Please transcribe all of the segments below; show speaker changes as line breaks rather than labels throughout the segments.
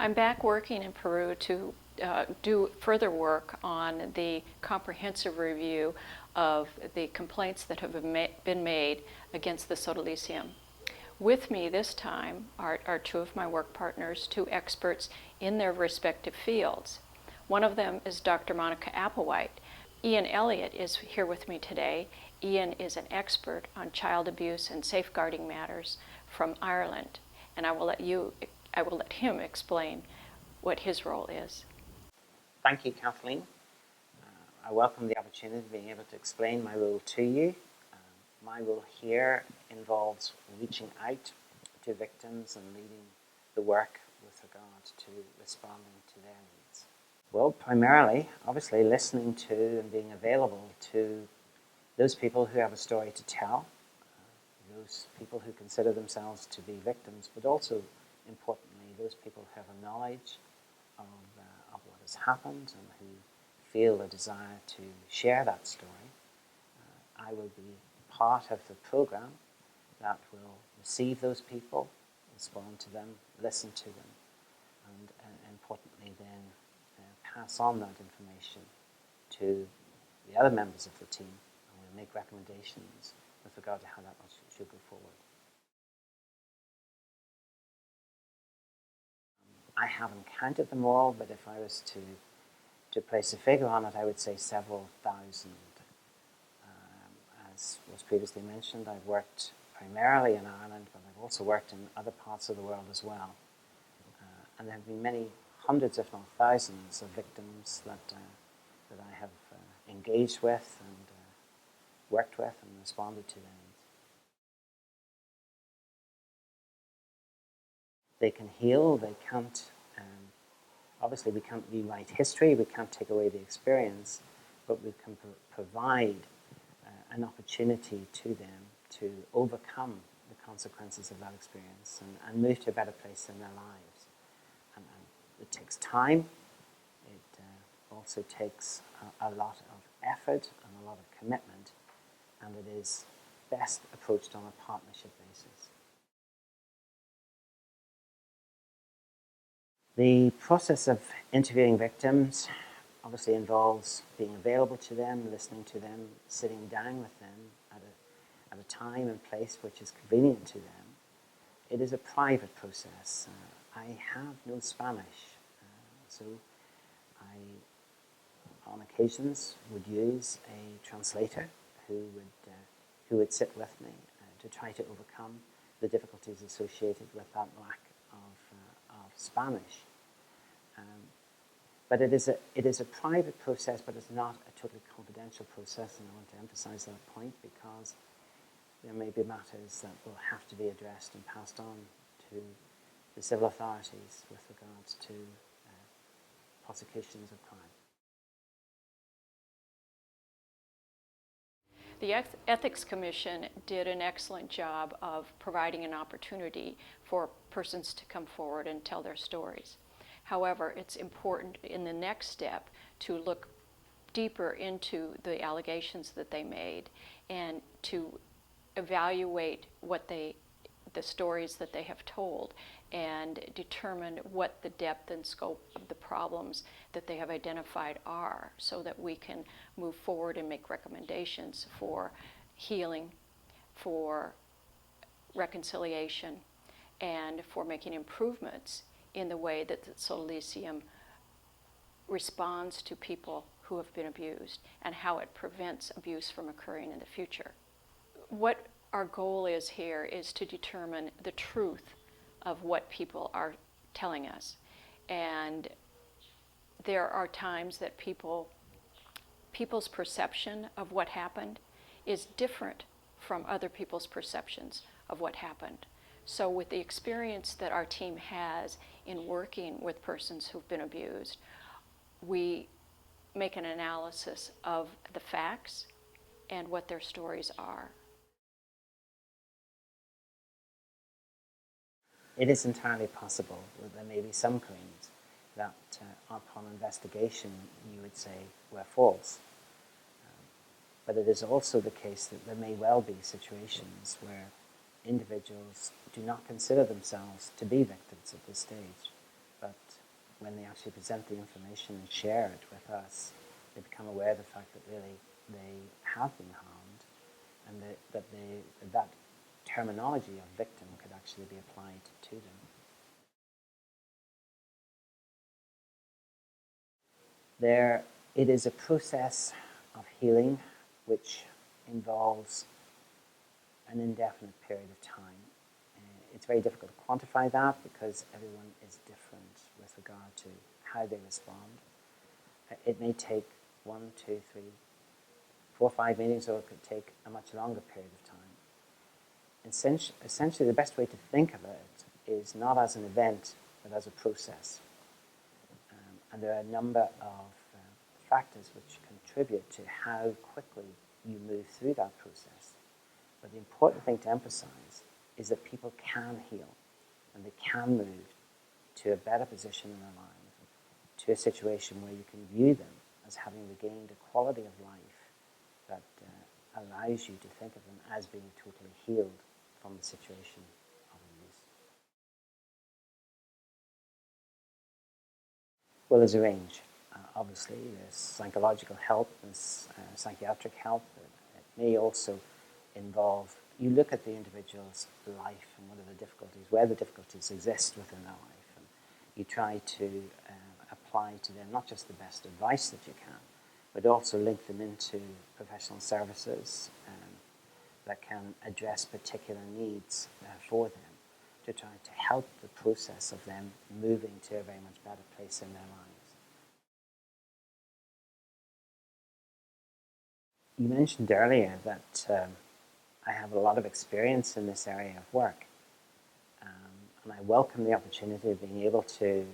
I'm back working in Peru to do further work on the comprehensive review of the complaints that have been made against the Sodalicium. With me this time are two of my work partners, two experts in their respective fields. One of them is Dr. Monica Applewhite. Ian Elliot is here with me today. Ian is an expert on child abuse and safeguarding matters from Ireland, and I will let him explain what his role is.
Thank you, Kathleen. I welcome the opportunity of being able to explain my role to you. My role here involves reaching out to victims and leading the work with regard to responding to their needs. Well, primarily, obviously, listening to and being available to those people who have a story to tell, those people who consider themselves to be victims, but also, importantly, those people who have a knowledge of what has happened and who feel a desire to share that story. I will be part of the program that will receive those people, respond to them, listen to them, and importantly then pass on that information to the other members of the team, and we'll make recommendations with regard to how that should go forward. I haven't counted them all, but if I was to place a figure on it, I would say several thousand. As was previously mentioned, I've worked primarily in Ireland, but I've also worked in other parts of the world as well. And there have been many hundreds, if not thousands, of victims that I have engaged with and worked with and responded to their needs. They can heal, they can't, obviously we can't rewrite history, we can't take away the experience, but we can provide an opportunity to them to overcome the consequences of that experience and move to a better place in their lives. And it takes time, it also takes a lot of effort and a lot of commitment, and it is best approached on a partnership basis. The process of interviewing victims obviously involves being available to them, listening to them, sitting down with them at a time and place which is convenient to them. It is a private process. I have no Spanish, so I, on occasions, would use a translator who would sit with me to try to overcome the difficulties associated with that lack of Spanish. But it is a private process, but it's not a totally confidential process, and I want to emphasize that point because there may be matters that will have to be addressed and passed on to the civil authorities with regards to prosecutions of crime.
The Ethics Commission did an excellent job of providing an opportunity for persons to come forward and tell their stories. However, it's important in the next step to look deeper into the allegations that they made and to evaluate the stories that they have told and determine what the depth and scope of the problems that they have identified are, so that we can move forward and make recommendations for healing, for reconciliation, and for making improvements in the way that the Sodalicium responds to people who have been abused and how it prevents abuse from occurring in the future. What our goal is here is to determine the truth of what people are telling us. And there are times that people's perception of what happened is different from other people's perceptions of what happened. So with the experience that our team has in working with persons who've been abused, we make an analysis of the facts and what their stories are.
It is entirely possible that there may be some claims that upon investigation you would say were false. But it is also the case that there may well be situations where individuals do not consider themselves to be victims at this stage. but when they actually present the information and share it with us, they become aware of the fact that really they have been harmed, and that terminology of victim could actually be applied to them. It is a process of healing which involves an indefinite period of time. It's very difficult to quantify that because everyone is different with regard to how they respond. It may take 1, 2, 3, 4, 5 meetings, or it could take a much longer period of time. Essentially, the best way to think of it is not as an event, but as a process. And there are a number of factors which contribute to how quickly you move through that process. But the important thing to emphasize is that people can heal, and they can move to a better position in their lives, to a situation where you can view them as having regained a quality of life that allows you to think of them as being totally healed from the situation of abuse. Well, there's a range. Obviously, there's psychological help, there's psychiatric help. It may also involve, you look at the individual's life and what are the difficulties, where the difficulties exist within their life, and you try to apply to them not just the best advice that you can, but also link them into professional services that can address particular needs for them, to try to help the process of them moving to a very much better place in their lives. You mentioned earlier that I have a lot of experience in this area of work, and I welcome the opportunity of being able to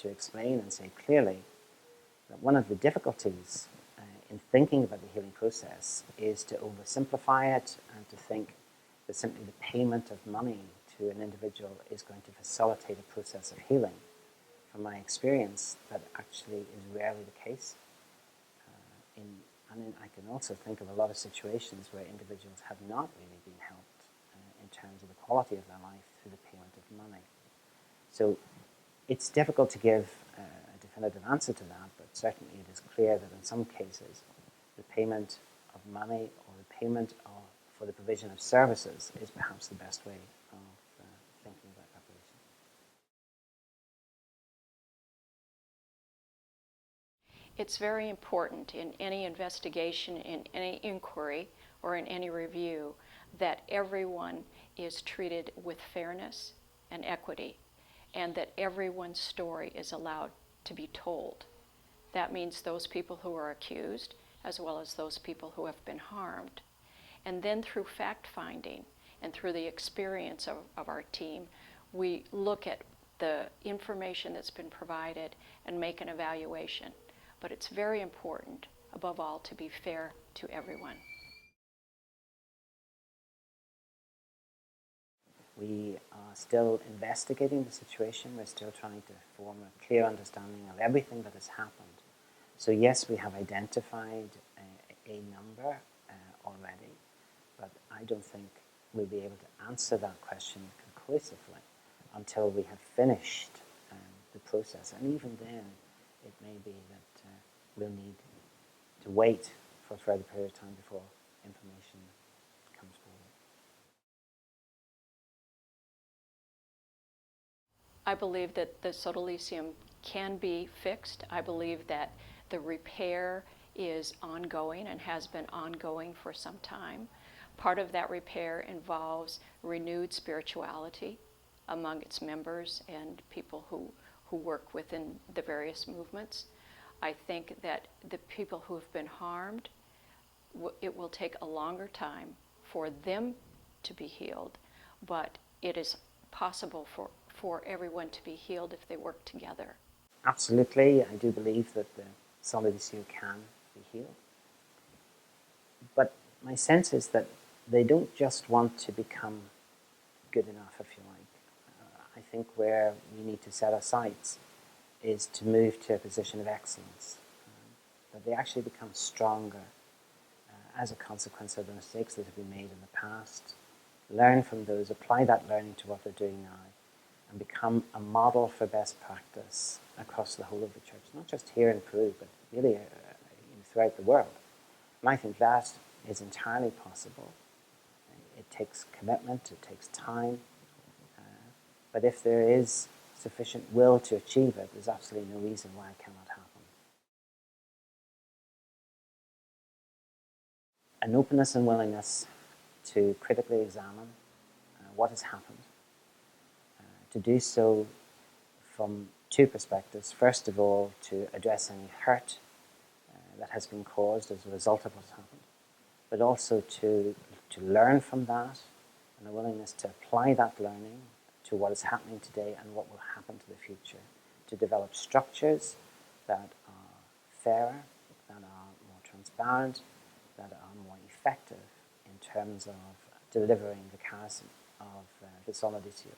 explain and say clearly that one of the difficulties in thinking about the healing process is to oversimplify it and to think that simply the payment of money to an individual is going to facilitate a process of healing. From my experience, that actually is rarely the case. I can also think of a lot of situations where individuals have not really been helped in terms of the quality of their life through the payment of money. So it's difficult to give a definitive answer to that, but certainly it is clear that in some cases the payment of money or the payment for the provision of services is perhaps the best way of thinking about reparation.
It's very important in any investigation, in any inquiry, or in any review that everyone is treated with fairness and equity, and that everyone's story is allowed to be told. That means those people who are accused, as well as those people who have been harmed. And then through fact-finding and through the experience of our team, we look at the information that's been provided and make an evaluation. But it's very important, above all, to be fair to everyone.
We are still investigating the situation. We're still trying to form a clear understanding of everything that has happened. So yes, we have identified a number already, but I don't think we'll be able to answer that question conclusively until we have finished the process. And even then, it may be that we'll need to wait for a further period of time before information comes forward.
I believe that the sodalicium can be fixed. I believe that the repair is ongoing and has been ongoing for some time. Part of that repair involves renewed spirituality among its members and people who work within the various movements. I think that the people who have been harmed, it will take a longer time for them to be healed, but it is possible for everyone to be healed if they work together.
Absolutely, I do believe that the Sodalicio can be healed. But my sense is that they don't just want to become good enough, if you like. I think where we need to set our sights is to move to a position of excellence, that they actually become stronger as a consequence of the mistakes that have been made in the past, learn from those, apply that learning to what they're doing now, and become a model for best practice across the whole of the church, not just here in Peru, but really throughout the world. And I think that is entirely possible. It takes commitment, it takes time, but if there is sufficient will to achieve it, there's absolutely no reason why it cannot happen. An openness and willingness to critically examine what has happened, to do so from two perspectives. First of all, to address any hurt that has been caused as a result of what's happened, but also to learn from that, and a willingness to apply that learning to what is happening today and what will happen to the future, to develop structures that are fairer, that are more transparent, that are more effective in terms of delivering the charism of the Sodalicio.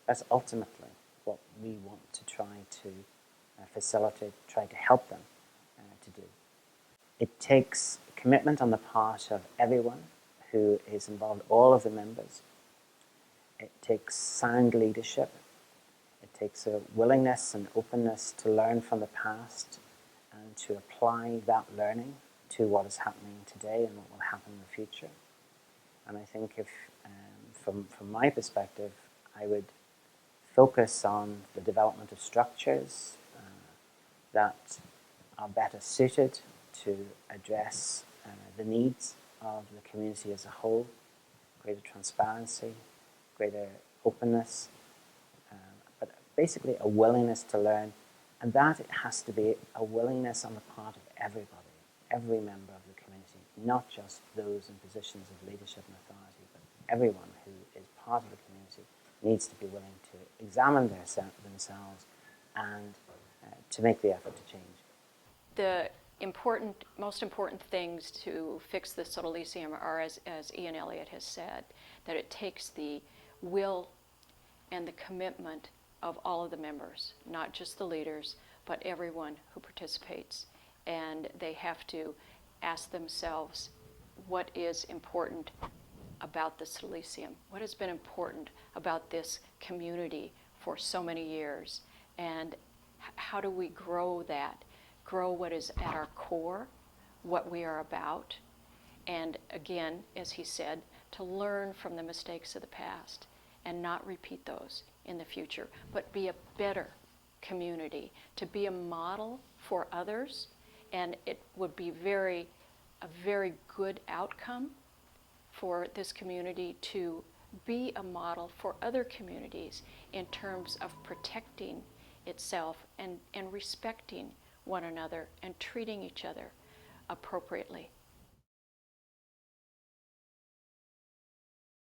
That's ultimately what we want to try to facilitate, try to help them to do. It takes commitment on the part of everyone who is involved, all of the members. It takes sound leadership. It takes a willingness and openness to learn from the past and to apply that learning to what is happening today and what will happen in the future. And I think if, from my perspective, I would focus on the development of structures that are better suited to address the needs of the community as a whole, greater transparency, greater openness, but basically a willingness to learn. And that it has to be a willingness on the part of everybody, every member of the community, not just those in positions of leadership and authority, but everyone who is part of the community needs to be willing to examine themselves and to make the effort to change.
The most important things to fix the Sodalicium are, as Ian Elliot has said, that it takes the will and the commitment of all of the members, not just the leaders, but everyone who participates. And they have to ask themselves what is important about the Sodalicium, what has been important about this community for so many years, and how do we grow that, grow what is at our core, what we are about, and again, as he said, to learn from the mistakes of the past and not repeat those in the future, but be a better community, to be a model for others. And it would be a very good outcome for this community to be a model for other communities in terms of protecting itself and respecting one another and treating each other appropriately.